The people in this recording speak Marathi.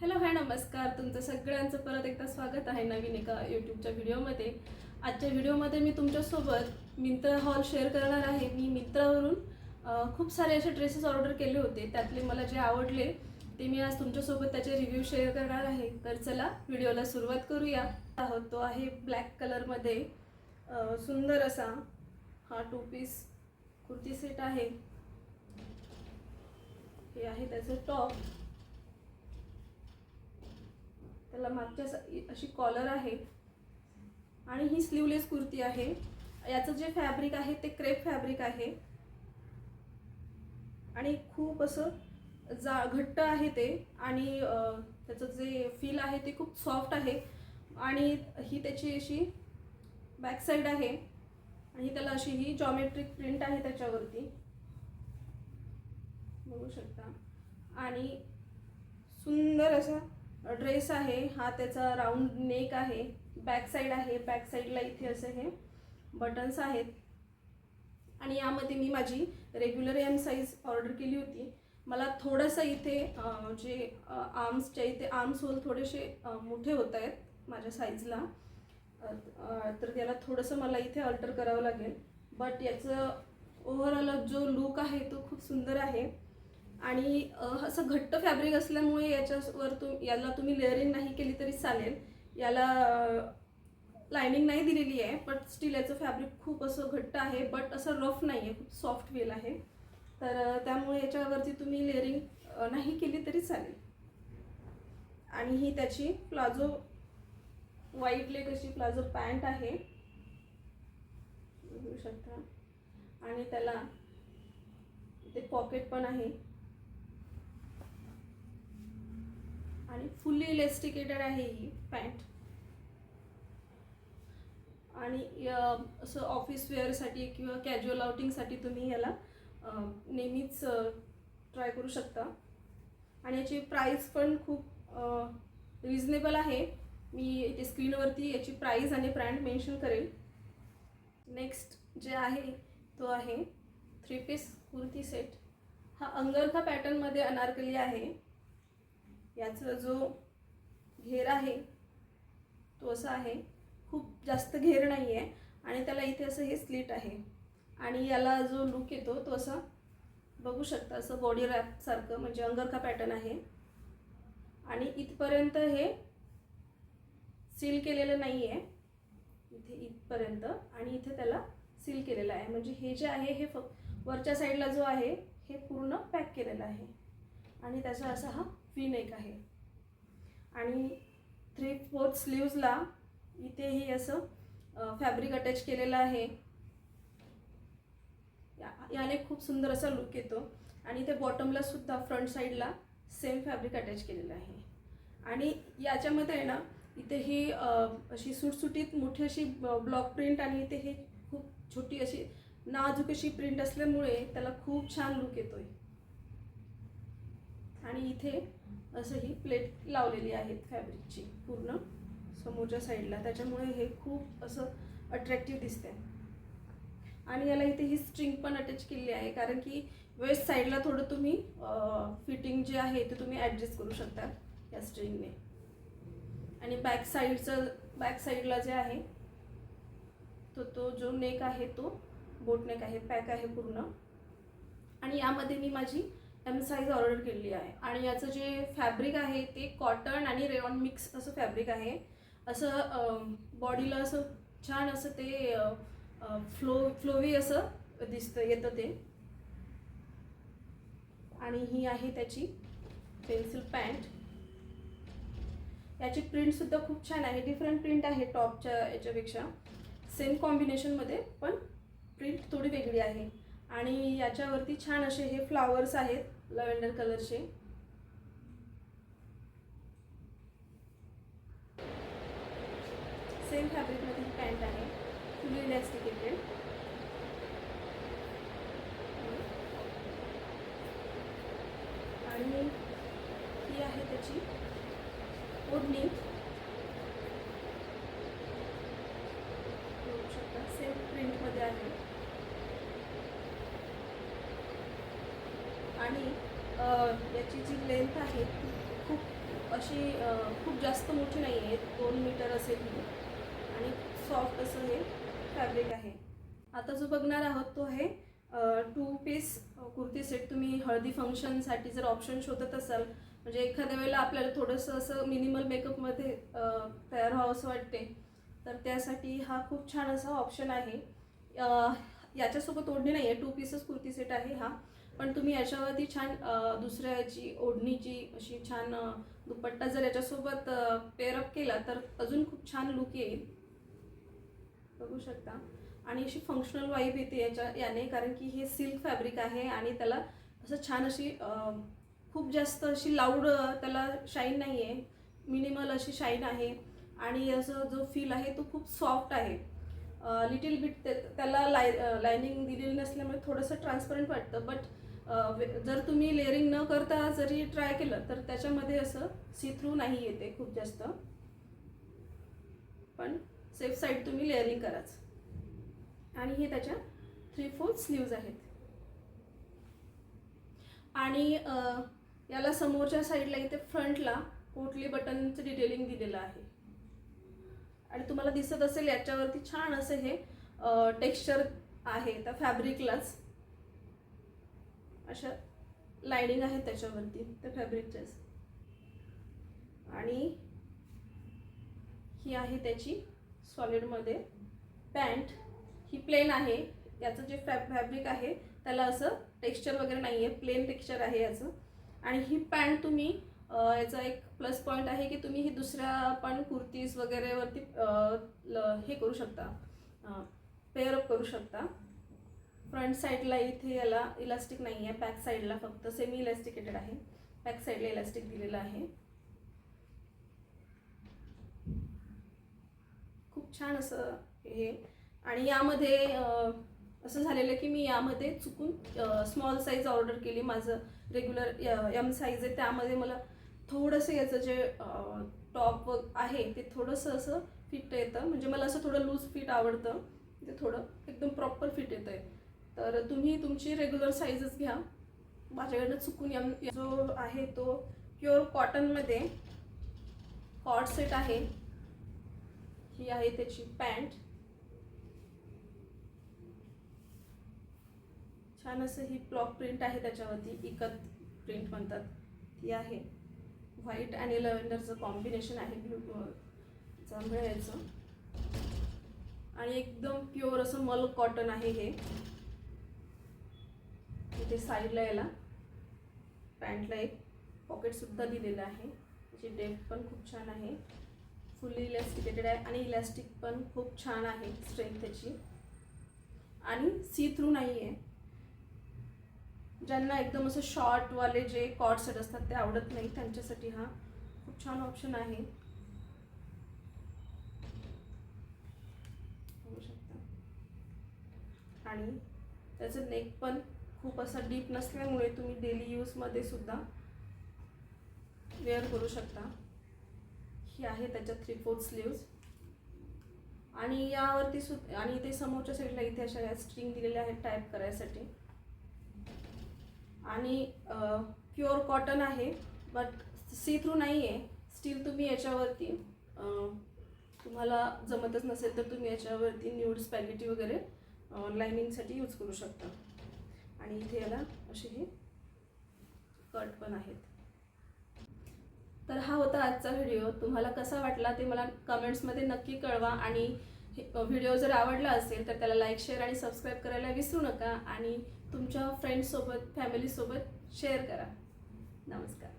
हॅलो हाय नमस्कार, तुमचं सगळ्यांचं परत एकदा स्वागत आहे नवीन एका यूट्यूबच्या व्हिडिओमध्ये. आजच्या व्हिडिओमध्ये मी तुमच्यासोबत मिंत्रा हॉल शेअर करणार आहे. मी मिंत्रावरून खूप सारे असे ड्रेसेस ऑर्डर केले होते. त्यातले मला जे आवडले ते मी आज तुमच्यासोबत त्याचे रिव्ह्यू शेअर करणार आहे. तर चला व्हिडिओला सुरुवात करूया. तो आहे ब्लॅक कलरमध्ये सुंदर असा हा 2 पीस कुर्ती सेट आहे. हे आहे त्याचं टॉप. त्याला मागच्या अशी कॉलर आहे आणि ही स्लीवलेस कुर्ती आहे. याचं जे फॅब्रिक आहे ते क्रेप फॅब्रिक आहे आणि खूप असं घट्ट आहे ते. आणि त्याचं जे फील आहे ते खूप सॉफ्ट आहे. आणि ही त्याची अशी बॅक साईड आहे आणि त्याला अशी ही जॉमेट्रिक प्रिंट आहे त्याच्यावरती, बघू शकता. आणि सुंदर असा ड्रेस आहे हा. त्याचा राऊंड नेक आहे, बॅक साईड आहे. बॅक साईडला इथे असे हे बटन्स आहेत. आणि यामध्ये मी माझी रेग्युलर एम साईज ऑर्डर केली होती. मला थोडंसं इथे जे आर्म्सच्या इथे आर्म्स होल थोडेसे मोठे होत आहेत माझ्या साईजला, तर त्याला थोडंसं मला इथे अल्टर करावं लागेल. बट याचं ओव्हरऑल जो लुक आहे तो खूप सुंदर आहे. आणि असं घट्ट फॅब्रिक असल्यामुळे याच्यावर याला तुम्ही लेअरिंग नाही केली तरी चालेल. याला लायनिंग नाही दिलेली आहे, बट स्टील याचं फॅब्रिक खूप असं घट्ट आहे, बट असं रफ नाही आहे, खूप सॉफ्ट फील आहे. तर त्यामुळे याच्यावरती तुम्ही लेअरिंग नाही केली तरी चालेल. आणि ही त्याची प्लाझो व्हाईट लेग अशी प्लाझो पॅन्ट आहे, बघू शकता. आणि त्याला इथे पॉकेट पण आहे आणि फुल्ली इलेस्टिकेटेड आहे ही पॅन्ट. आणि असं ऑफिस वेअरसाठी किंवा कॅज्युअल आउटिंगसाठी तुम्ही याला नेहमीच ट्राय करू शकता. आणि याची प्राईस पण खूप रिजनेबल आहे. मी इथे स्क्रीनवरती याची प्राईस आणि ब्रँड मेन्शन करेल. नेक्स्ट जे आहे तो आहे 3 पीस कुर्ती सेट. हा अंगरखा पॅटर्नमध्ये अनारकली आहे. याचा जो घेर आहे तो असा आहे, खूप जास्त घेर नाही आहे. आणि त्याला इथे असं हे स्लिट आहे. आणि याला जो लुक येतो तो असा बघू शकता, असं बॉडी रॅप सारखं, म्हणजे अंगरखा पॅटर्न आहे. आणि इथपर्यंत हे सील केलेलं नाही आहे, इथे इथपर्यंत. आणि इथे त्याला सील केलेलं आहे, म्हणजे हे जे आहे हे वरच्या साईडला जो आहे हे पूर्ण पॅक केलेलं आहे. आणि त्याचा असा हा व्ही नेक आहे. आणि 3/4 स्लीव्जला इथेही असं फॅब्रिक अटॅच केलेलं आहे. याने खूप सुंदर असा लुक येतो. आणि इथे बॉटमला सुद्धा फ्रंट साईडला सेम फॅब्रिक अटॅच केलेलं आहे. आणि याच्यामध्ये आहे ना, इथे ही अशी सुटसुटीत मोठी अशी ब्लॉक प्रिंट आणि इथे हे खूप छोटी अशी नाजूक अशी प्रिंट असल्यामुळे त्याला खूप छान लुक येतोय. आणि इथे असं ही प्लेट लावलेली आहे फॅब्रिकची पूर्ण समोरच्या साईडला, त्याच्यामुळे हे खूप असं अट्रॅक्टिव्ह दिसते. आणि याला इथे ही स्ट्रिंग पण अटॅच केलेली आहे, कारण की वेस्ट साईडला थोडं तुम्ही फिटिंग जे आहे ते तुम्ही ॲडजस्ट करू शकता या स्ट्रिंगने. आणि बॅक साईडला जे आहे तो जो नेक आहे तो बोट नेक आहे, पॅक आहे पूर्ण. आणि यामध्ये मी माझी एम साईज ऑर्डर केलेली आहे. आणि याचं जे फॅब्रिक आहे ते कॉटन आणि रेयॉन मिक्स असं फॅब्रिक आहे. असं बॉडीला असं छान असं ते फ्लोवी असं येतं ते. आणि ही आहे त्याची पेन्सिल पॅन्ट. याची प्रिंटसुद्धा खूप छान आहे, डिफरंट प्रिंट आहे टॉपच्या याच्यापेक्षा. सेम कॉम्बिनेशनमध्ये पण प्रिंट थोडी वेगळी आहे. आणि याच्यावरती छान असे हे फ्लावर्स आहेत लव्हेंडर कलरचे. सेम फॅब्रिकमध्ये ही पॅन्ट आहे, फुली इलॅस्टिकेटेड. आणि ही आहे त्याची ओढणी, बघू शकता सेम प्रिंटमध्ये आहे. आणि याची जी लेंथ आहे ती खूप अशी खूप जास्त मोठी नाही आहे, 2 मीटर असेल ही आणि सॉफ्ट असं हे फॅब्रिक आहे. आता जो बघणार आहोत तो आहे 2 पीस कुर्ती सेट. तुम्ही हळदी फंक्शनसाठी जर ऑप्शन शोधत असाल, म्हणजे एखाद्या वेळेला आपल्याला थोडंसं असं मिनिमल मेकअपमध्ये तयार व्हावं असं वाटते, तर त्यासाठी हा खूप छान असा ऑप्शन आहे. याच्यासोबत ओढणी नाही आहे, 2 पीसेस कुर्ती सेट आहे हा. पण तुम्ही याच्यावरती छान दुसऱ्या याची ओढणीची अशी छान दुपट्टा जर याच्यासोबत पेअरअप केला तर अजून खूप छान लुक येईल, बघू शकता. आणि अशी फंक्शनल वाईब येते याने, कारण की हे सिल्क फॅब्रिक आहे आणि त्याला असं छान अशी खूप जास्त अशी लाऊड त्याला शाईन नाही आहे, मिनिमल अशी शाईन आहे. आणि असं जो फील आहे तो खूप सॉफ्ट आहे. लिटिल बिट त्याला लायनिंग दिलेली नसल्यामुळे थोडंसं ट्रान्सपरंट वाटतं. बट जर तुम्ही लेअरिंग न करता जरी ट्राय केलं तर त्याच्यामध्ये असं सी थ्रू नाही येते खूप जास्त, पण सेफ साईड तुम्ही लेअरिंग कराच. आणि हे त्याच्या 3/4 स्लीव्ज आहेत. आणि याला समोरच्या साईडला इथे फ्रंटला पोटली बटनचं डिटेलिंग दिलेलं आहे. आणि तुम्हाला दिसत असेल याच्यावरती छान असं हे टेक्स्चर आहे, त्या फॅब्रिकलाच अशा लाइनिंग आहे त्याच्यावरती त्या फॅब्रिकच्याच. आणि ही आहे त्याची सॉलिडमध्ये पॅन्ट. ही प्लेन आहे. याचं जे फॅब्रिक आहे त्याला असं टेक्स्चर वगैरे नाही आहे, प्लेन टेक्स्चर आहे याचं. आणि ही पॅन्ट तुम्ही याचा एक प्लस पॉईंट आहे की तुम्ही ही दुसऱ्या पण कुर्तीज वगैरेवरती हे करू शकता, पेअरअप करू शकता. फ्रंट साईडला इथे याला इलास्टिक नाही आहे, बॅक साईडला फक्त सेमी इलास्टिकेटेड आहे. बॅक साईडला इलास्टिक दिलेलं आहे. खूप छान असं हे. आणि यामध्ये असं झालेलं की मी यामध्ये चुकून स्मॉल साईज ऑर्डर केली. माझं रेग्युलर एम साईज आहे, त्यामध्ये मला थोडंसं याचं जे टॉप आहे ते थोडंसं असं फिट येतं. म्हणजे मला असं थोडं लूज फिट आवडतं, ते थोडं एकदम प्रॉपर फिट येतं आहे. तर तुम्ही तुमची रेग्युलर साईजच घ्या. माझ्याकडनं चुकून एम जो आहे तो प्युअर कॉटनमध्ये कॉर्ड सेट आहे. ही आहे त्याची पॅन्ट. छान असं ही ब्लॉक प्रिंट आहे त्याच्यावरती, इकत प्रिंट म्हणतात ती आहे. व्हाईट आणि लव्हेंडरचं कॉम्बिनेशन आहे, ब्लू जांभळ्याचं. आणि एकदम प्युअर असं मल कॉटन आहे हे. इथे साईडला याला पॅन्टला एक पॉकेटसुद्धा दिलेलं आहे. त्याची डेप्थ पण खूप छान आहे, फुल्ली इलॅस्टिकेटेड आहे. आणि इलॅस्टिक पण खूप छान आहे, स्ट्रेंथ त्याची. आणि सी थ्रू नाही आहे. ज्यांना एकदम असं शॉर्टवाले जे कॉर्ड सेट असतात ते आवडत नाही, त्यांच्यासाठी हा खूप छान ऑप्शन आहे, बघू शकता. आणि त्याचं नेक पण खूप असं डीप नसल्यामुळे तुम्ही डेली यूजमध्ये सुद्धा वेअर करू शकता. ही आहे त्याच्या 3/4 स्लीव्ज. आणि यावरती आणि इथे समोरच्या साईडला इथे अशा स्ट्रिंग दिलेल्या आहेत टाईप करायसाठी. आणि प्युअर कॉटन आहे, बट सी थ्रू नाही आहे. स्टील तुम्ही याच्यावरती तुम्हाला जमतच नसेल तर तुम्ही याच्यावरती न्यूड स्पॅगेटी वगैरे लाइनिंगसाठी यूज करू शकता. आणि इथे याला असे हे कट पण आहेत. तर हा होता आजचा व्हिडिओ. तुम्हाला कसा वाटला ते मला कमेंट्समध्ये नक्की कळवा. आणि व्हिडिओ जर आवडला असेल तर त्याला लाईक, शेअर आणि सबस्क्राईब करायला विसरू नका. आणि तुमच्या फ्रेंड्ससोबत, फॅमिलीसोबत शेअर करा. नमस्कार.